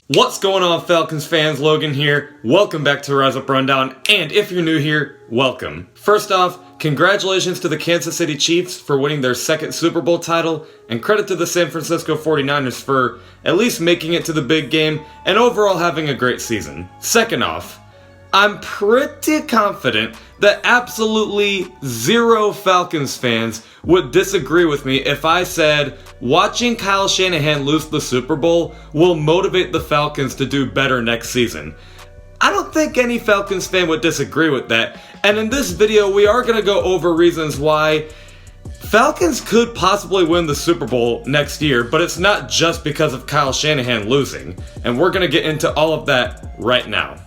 What's going on, Falcons fans? Logan here. Welcome back to Rise Up Rundown, and if you're new here, welcome. First off, congratulations to the Kansas City Chiefs for winning their second Super Bowl title, and credit to the San Francisco 49ers for at least making it to the big game and overall having a great season. Second off, I'm pretty confident that absolutely zero Falcons fans would disagree with me if I said watching Kyle Shanahan lose the Super Bowl will motivate the Falcons to do better next season. I don't think any Falcons fan would disagree with that, and in this video we are going to go over reasons why Falcons could possibly win the Super Bowl next year, but it's not just because of Kyle Shanahan losing, and we're going to get into all of that right now.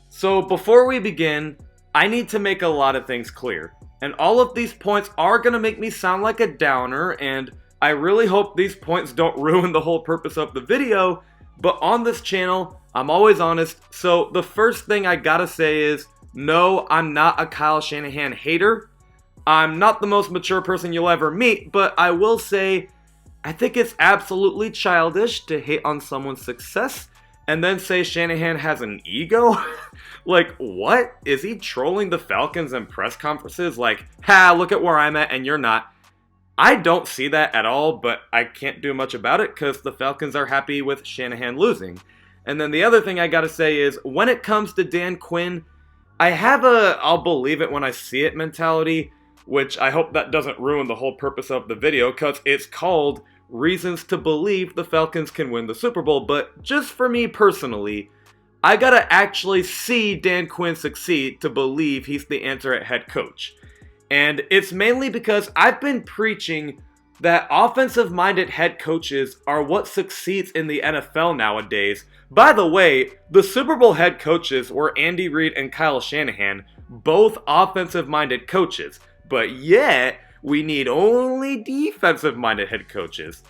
So before we begin, I need to make a lot of things clear, and all of these points are going to make me sound like a downer, and I really hope these points don't ruin the whole purpose of the video, but on this channel, I'm always honest, so the first thing I gotta say is, no, I'm not a Kyle Shanahan hater. I'm not the most mature person you'll ever meet, but I will say, I think it's absolutely childish to hate on someone's success and then say Shanahan has an ego? Like, what? Is he trolling the Falcons in press conferences? Like, ha, look at where I'm at and you're not. I don't see that at all, but I can't do much about it because the Falcons are happy with Shanahan losing. And then the other thing I gotta say is, when it comes to Dan Quinn, I have a I'll believe it when I see it mentality, which I hope that doesn't ruin the whole purpose of the video because it's called Reasons to Believe the Falcons Can Win the Super Bowl. But just for me personally, I gotta actually see Dan Quinn succeed to believe he's the answer at head coach. And it's mainly because I've been preaching that offensive-minded head coaches are what succeeds in the NFL nowadays. By the way, the Super Bowl head coaches were Andy Reid and Kyle Shanahan, both offensive-minded coaches. But yet, we need only defensive-minded head coaches.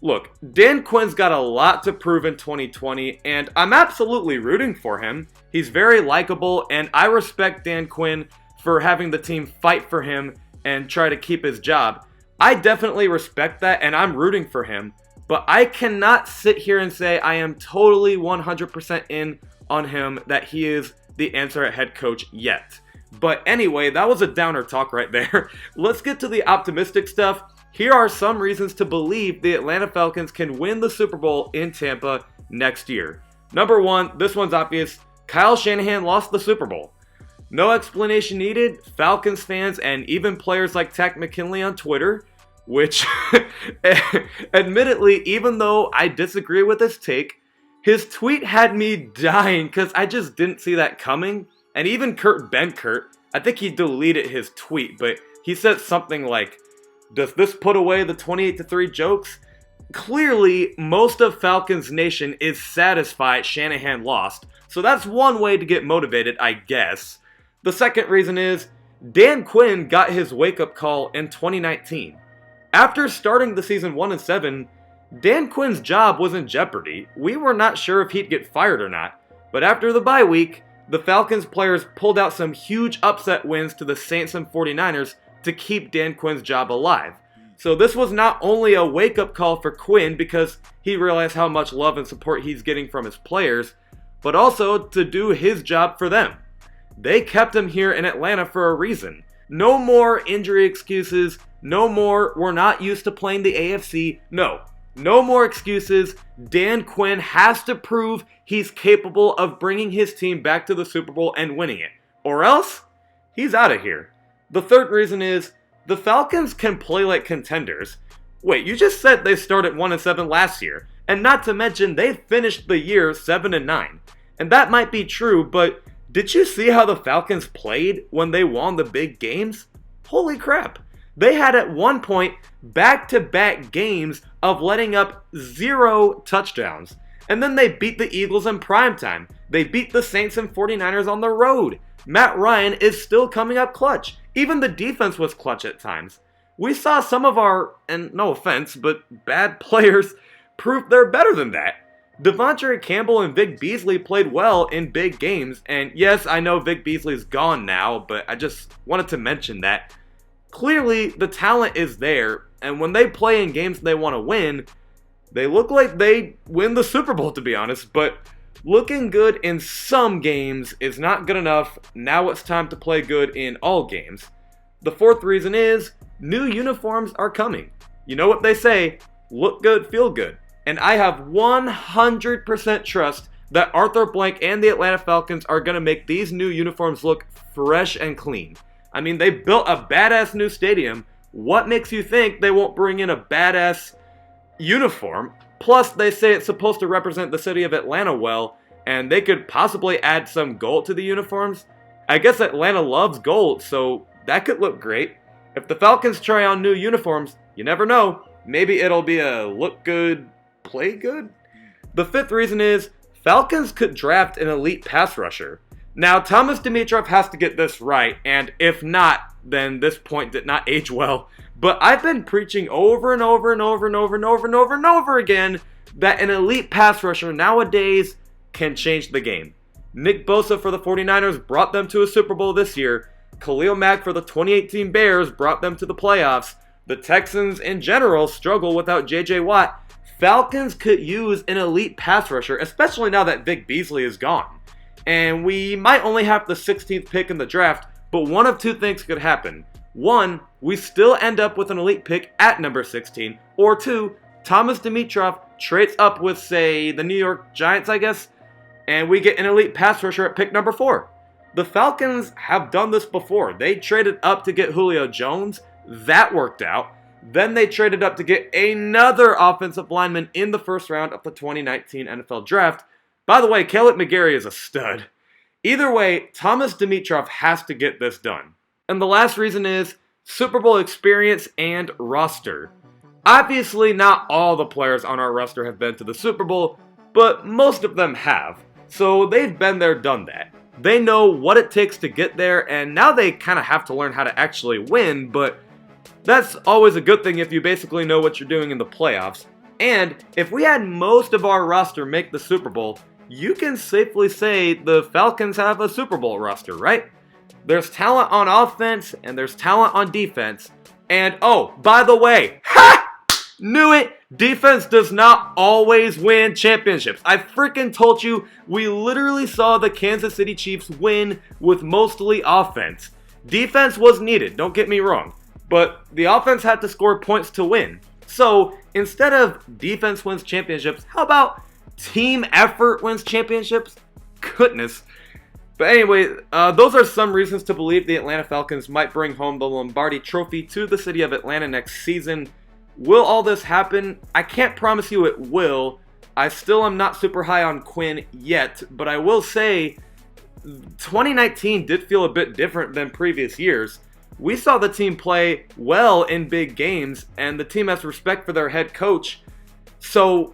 Look, Dan Quinn's got a lot to prove in 2020, and I'm absolutely rooting for him. He's very likable, and I respect Dan Quinn for having the team fight for him and try to keep his job. I definitely respect that, and I'm rooting for him, but I cannot sit here and say I am totally 100% in on him that he is the answer at head coach yet. But anyway, that was a downer talk right there. Let's get to the optimistic stuff. Here are some reasons to believe the Atlanta Falcons can win the Super Bowl in Tampa next year. Number one, this one's obvious. Kyle Shanahan lost the Super Bowl. No explanation needed. Falcons fans and even players like Takk McKinley on Twitter, which admittedly, even though I disagree with his take, his tweet had me dying because I just didn't see that coming. And even Kurt Benkert, I think he deleted his tweet, but he said something like, "Does this put away the 28-3 jokes?" Clearly, most of Falcons Nation is satisfied Shanahan lost, so that's one way to get motivated, I guess. The second reason is, Dan Quinn got his wake-up call in 2019. After starting the season 1-7, Dan Quinn's job was in jeopardy. We were not sure if he'd get fired or not, but after the bye week, the Falcons players pulled out some huge upset wins to the Saints and 49ers to keep Dan Quinn's job alive. So this was not only a wake-up call for Quinn because he realized how much love and support he's getting from his players, but also to do his job for them. They kept him here in Atlanta for a reason. No more injury excuses, no more "we're not used to playing the AFC." No more excuses. Dan Quinn has to prove he's capable of bringing his team back to the Super Bowl and winning it, or else he's out of here. The third reason is, the Falcons can play like contenders. Wait, you just said they started 1-7 last year, and not to mention they finished the year 7-9. And that might be true, but did you see how the Falcons played when they won the big games? Holy crap. They had at one point back-to-back games of letting up 0 touchdowns. And then they beat the Eagles in primetime. They beat the Saints and 49ers on the road. Matt Ryan is still coming up clutch. Even the defense was clutch at times. We saw some of our, and no offense, but bad players prove they're better than that. Devontae Campbell and Vic Beasley played well in big games, and yes, I know Vic Beasley's gone now, but I just wanted to mention that. Clearly, the talent is there, and when they play in games they want to win, They look like they win the Super Bowl, to be honest, but looking good in some games is not good enough. Now it's time to play good in all games. The fourth reason is new uniforms are coming. You know what they say, look good, feel good. And I have 100% trust that Arthur Blank and the Atlanta Falcons are going to make these new uniforms look fresh and clean. I mean, they built a badass new stadium. What makes you think they won't bring in a badass uniform? Plus, they say it's supposed to represent the city of Atlanta well, and they could possibly add some gold to the uniforms. I guess Atlanta loves gold, so that could look great. If the Falcons try on new uniforms, you never know. Maybe it'll be a look good, play good? The fifth reason is Falcons could draft an elite pass rusher. Now, Thomas Dimitroff has to get this right, and if not, then this point did not age well. But I've been preaching over and over and over and over and over and over and over again that an elite pass rusher nowadays can change the game. Nick Bosa for the 49ers brought them to a Super Bowl this year. Khalil Mack for the 2018 Bears brought them to the playoffs. The Texans in general struggle without J.J. Watt. Falcons could use an elite pass rusher, especially now that Vic Beasley is gone. And we might only have the 16th pick in the draft, but one of two things could happen. One, we still end up with an elite pick at number 16. Or two, Thomas Dimitroff trades up with, say, the New York Giants, I guess, and we get an elite pass rusher at pick number 4. The Falcons have done this before. They traded up to get Julio Jones. That worked out. Then they traded up to get another offensive lineman in the first round of the 2019 NFL Draft. By the way, Caleb McGarry is a stud. Either way, Thomas Dimitroff has to get this done. And the last reason is Super Bowl experience and roster. Obviously, not all the players on our roster have been to the Super Bowl, but most of them have. So they've been there, done that. They know what it takes to get there, and now they kind of have to learn how to actually win, but that's always a good thing if you basically know what you're doing in the playoffs. And if we had most of our roster make the Super Bowl, you can safely say the Falcons have a Super Bowl roster, right? There's talent on offense, and there's talent on defense. And oh, by the way, ha! Knew it! Defense does not always win championships. I freaking told you, we literally saw the Kansas City Chiefs win with mostly offense. Defense was needed, don't get me wrong. But the offense had to score points to win. So instead of defense wins championships, how about team effort wins championships? Goodness. But anyway, those are some reasons to believe the Atlanta Falcons might bring home the Lombardi Trophy to the city of Atlanta next season. Will all this happen? I can't promise you it will. I still am not super high on Quinn yet, but I will say 2019 did feel a bit different than previous years. We saw the team play well in big games, and the team has respect for their head coach. So,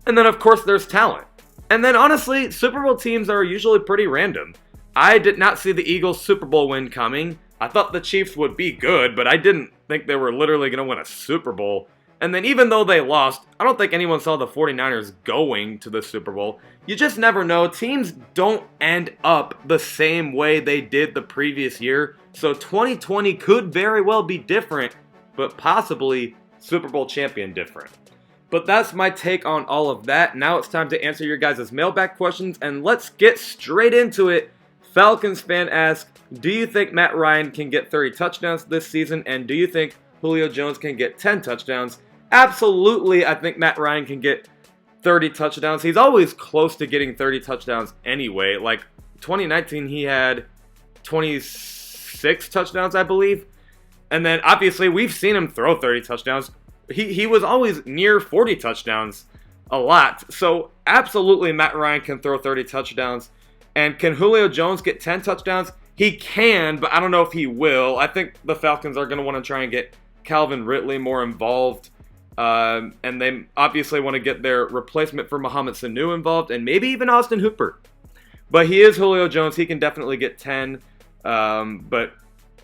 and then of course there's talent. And then honestly, Super Bowl teams are usually pretty random. I did not see the Eagles Super Bowl win coming. I thought the Chiefs would be good, but I didn't think they were literally going to win a Super Bowl. And then even though they lost, I don't think anyone saw the 49ers going to the Super Bowl. You just never know. Teams don't end up the same way they did the previous year. So 2020 could very well be different, but possibly Super Bowl champion different. But that's my take on all of that. Now it's time to answer your guys' mailbag questions, and let's get straight into it. Falcons fan asks, do you think Matt Ryan can get 30 touchdowns this season, and do you think Julio Jones can get 10 touchdowns? Absolutely, I think Matt Ryan can get 30 touchdowns. He's always close to getting 30 touchdowns anyway. Like 2019, he had 26 touchdowns, I believe. And then obviously we've seen him throw 30 touchdowns. He was always near 40 touchdowns a lot. So absolutely Matt Ryan can throw 30 touchdowns. And can Julio Jones get 10 touchdowns? He can, but I don't know if he will. I think the Falcons are going to want to try and get Calvin Ridley more involved. And they obviously want to get their replacement for Mohamed Sanu involved, and maybe even Austin Hooper. But he is Julio Jones. He can definitely get 10. But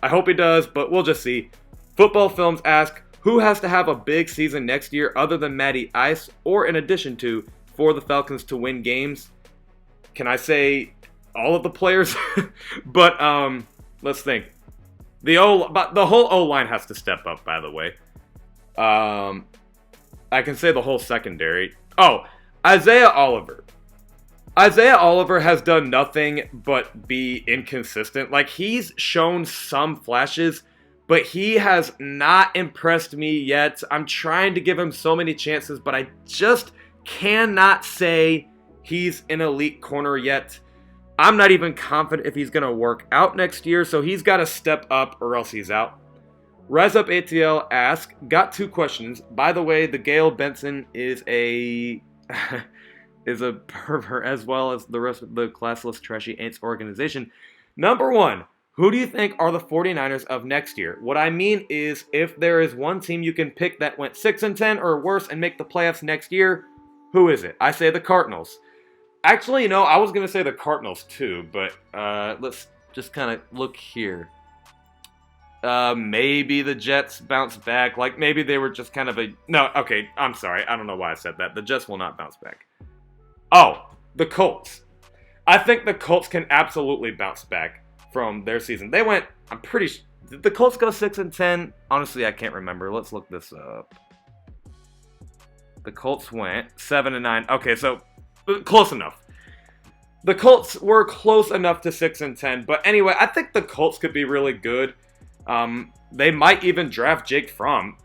I hope he does, but we'll just see. Football Films ask, who has to have a big season next year other than Matty Ice, or in addition to, for the Falcons to win games? Can I say all of the players? But let's think. The whole O-line has to step up, by the way. I can say the whole secondary. Oh, Isaiah Oliver. Isaiah Oliver has done nothing but be inconsistent. Like, he's shown some flashes, but he has not impressed me yet. I'm trying to give him so many chances, but I just cannot say he's an elite corner yet. I'm not even confident if he's going to work out next year, so he's got to step up or else he's out. Rise Up ATL asks, got 2 questions. By the way, the Gail Benson is a pervert as well as the rest of the classless trashy ants organization. Number 1, who do you think are the 49ers of next year? What I mean is, if there is one team you can pick that went 6-10 or worse and make the playoffs next year, who is it? I say the Cardinals. Actually, I was going to say the Cardinals too, but let's just kind of look here. Maybe the Jets bounce back. Like, maybe they were just kind of a... No, okay, I'm sorry. I don't know why I said that. The Jets will not bounce back. Oh, the Colts. I think the Colts can absolutely bounce back from their season. They went... I'm pretty sure... Did the Colts go 6-10? Honestly, I can't remember. Let's look this up. The Colts went 7-9. Okay, so... Close enough. The Colts were close enough to 6-10, but anyway, I think the Colts could be really good. They might even draft Jake Fromm,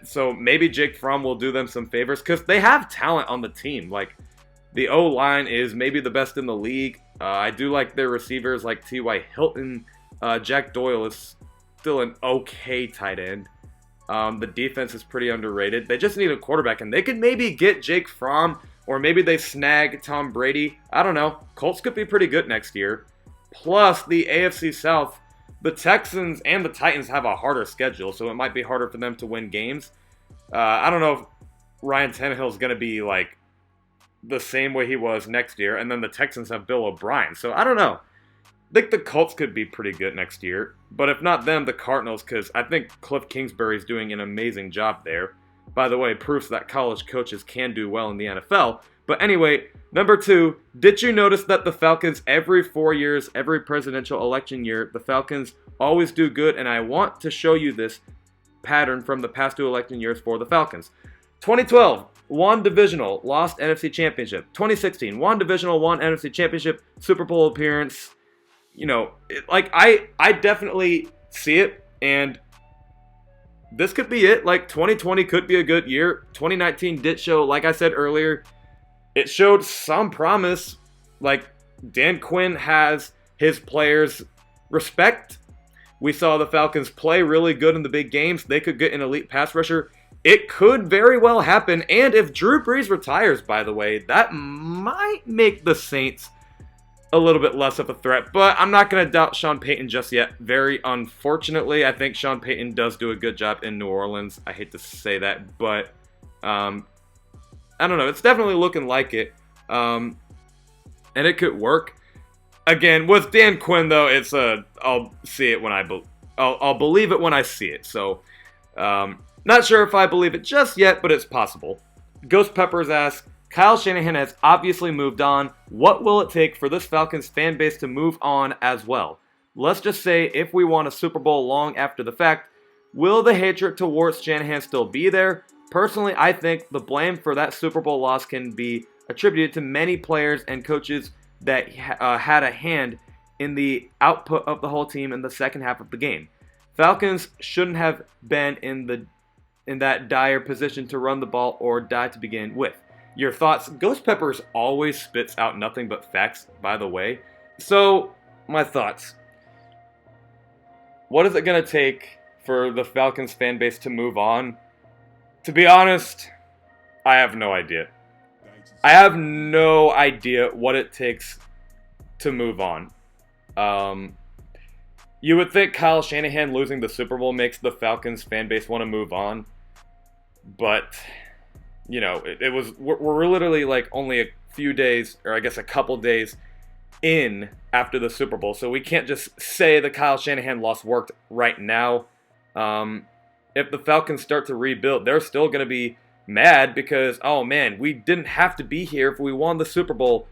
so maybe Jake Fromm will do them some favors because they have talent on the team. Like, the O-line is maybe the best in the league. I do like their receivers like T.Y. Hilton. Jack Doyle is still an okay tight end. The defense is pretty underrated. They just need a quarterback, and they could maybe get Jake Fromm. Or maybe they snag Tom Brady. I don't know. Colts could be pretty good next year. Plus, the AFC South, the Texans and the Titans have a harder schedule, so it might be harder for them to win games. I don't know if Ryan Tannehill is going to be like the same way he was next year, and then the Texans have Bill O'Brien. So I don't know. I think the Colts could be pretty good next year. But if not them, the Cardinals, because I think Cliff Kingsbury is doing an amazing job there. By the way, proofs that college coaches can do well in the NFL. But anyway, number 2, did you notice that the Falcons every 4 years, every presidential election year, the Falcons always do good? And I want to show you this pattern from the past 2 election years for the Falcons. 2012, won divisional, lost NFC Championship. 2016, won divisional, won NFC Championship, Super Bowl appearance. I definitely see it, and this could be it. Like, 2020 could be a good year. 2019 did show, like I said earlier, it showed some promise. Like, Dan Quinn has his players' respect. We saw the Falcons play really good in the big games. They could get an elite pass rusher. It could very well happen. And if Drew Brees retires, by the way, that might make the Saints a little bit less of a threat, but I'm not going to doubt Sean Payton just yet. Very unfortunately, I think Sean Payton does do a good job in New Orleans. I hate to say that, but I don't know. It's definitely looking like it, and it could work. Again, with Dan Quinn though, it's I'll see it when I'll believe it when I see it. So, not sure if I believe it just yet, but it's possible. Ghost Peppers asks, Kyle Shanahan has obviously moved on. What will it take for this Falcons fan base to move on as well? Let's just say if we won a Super Bowl long after the fact, will the hatred towards Shanahan still be there? Personally, I think the blame for that Super Bowl loss can be attributed to many players and coaches that had a hand in the output of the whole team in the second half of the game. Falcons shouldn't have been in that dire position to run the ball or die to begin with. Your thoughts? Ghost Peppers always spits out nothing but facts, by the way. So, my thoughts. What is it going to take for the Falcons fan base to move on? To be honest, I have no idea. I have no idea what it takes to move on. You would think Kyle Shanahan losing the Super Bowl makes the Falcons fan base want to move on. But... we're literally like only a few days, or I guess a couple days in after the Super Bowl. So we can't just say the Kyle Shanahan loss worked right now. If the Falcons start to rebuild, they're still going to be mad because, oh man, we didn't have to be here if we won the Super Bowl.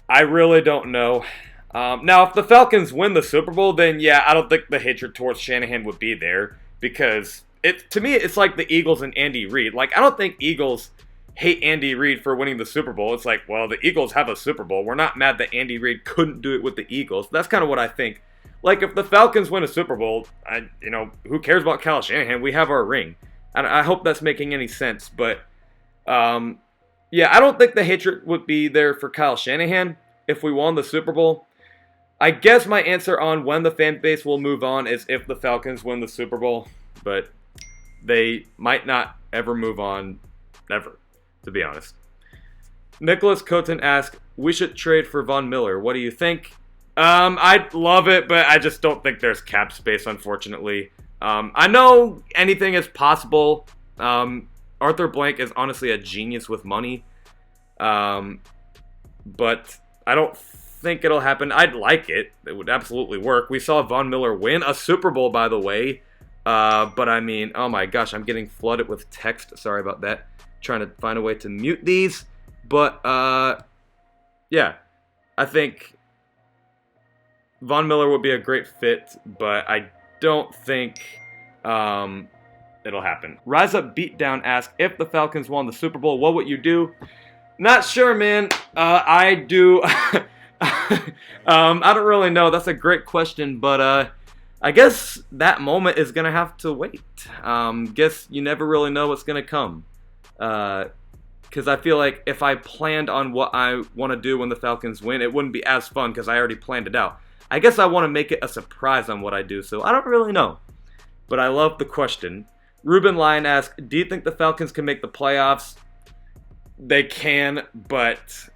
I really don't know. Now, if the Falcons win the Super Bowl, then yeah, I don't think the hatred towards Shanahan would be there because to me, it's like the Eagles and Andy Reid. Like, I don't think Eagles hate Andy Reid for winning the Super Bowl. It's like, well, the Eagles have a Super Bowl. We're not mad that Andy Reid couldn't do it with the Eagles. That's kind of what I think. Like, if the Falcons win a Super Bowl, who cares about Kyle Shanahan? We have our ring. I hope that's making any sense. But, yeah, I don't think the hatred would be there for Kyle Shanahan if we won the Super Bowl. I guess my answer on when the fan base will move on is if the Falcons win the Super Bowl. But they might not ever move on, ever, to be honest. Nicholas Coton asked, we should trade for Von Miller. What do you think? I'd love it, but I just don't think there's cap space, unfortunately. I know anything is possible. Arthur Blank is honestly a genius with money. But I don't think it'll happen. I'd like it. It would absolutely work. We saw Von Miller win a Super Bowl, by the way. But I mean, oh my gosh, I'm getting flooded with text. Sorry about that. Trying to find a way to mute these. But, yeah, I think Von Miller would be a great fit, but I don't think it'll happen. Rise Up Beatdown asked, if the Falcons won the Super Bowl, what would you do? Not sure, man. I do. I don't really know. That's a great question, but I guess that moment is going to have to wait. Guess you never really know what's going to come. Because I feel like if I planned on what I want to do when the Falcons win, it wouldn't be as fun because I already planned it out. I guess I want to make it a surprise on what I do, so I don't really know. But I love the question. Ruben Lyon asked, do you think the Falcons can make the playoffs? They can, but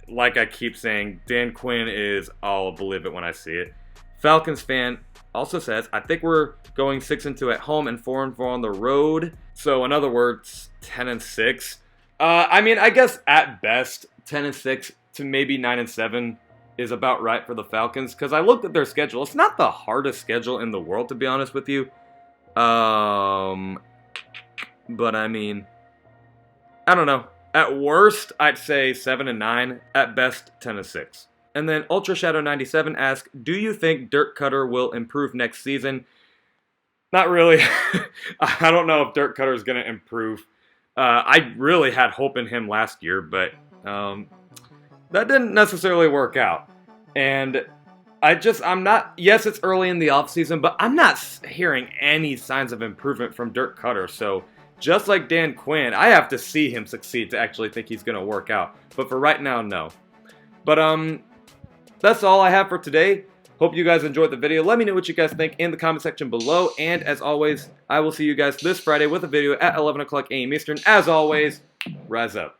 like I keep saying, Dan Quinn is, I'll believe it when I see it. Falcons fan also says, I think we're going 6-2 at home and 4-4 on the road. So in other words, 10-6. I mean, I guess at best, 10-6 to maybe 9-7 is about right for the Falcons. Because I looked at their schedule. It's not the hardest schedule in the world, to be honest with you. But I mean, I don't know. At worst, I'd say 7-9. At best, 10-6. And then Ultra Shadow 97 asks, do you think Dirk Cutter will improve next season? Not really. I don't know if Dirk Cutter is going to improve. I really had hope in him last year, but that didn't necessarily work out. And I'm not, yes, it's early in the offseason, but I'm not hearing any signs of improvement from Dirk Cutter. So just like Dan Quinn, I have to see him succeed to actually think he's going to work out. But for right now, no. But that's all I have for today. Hope you guys enjoyed the video. Let me know what you guys think in the comment section below. And as always, I will see you guys this Friday with a video at 11 o'clock a.m. Eastern. As always, rise up.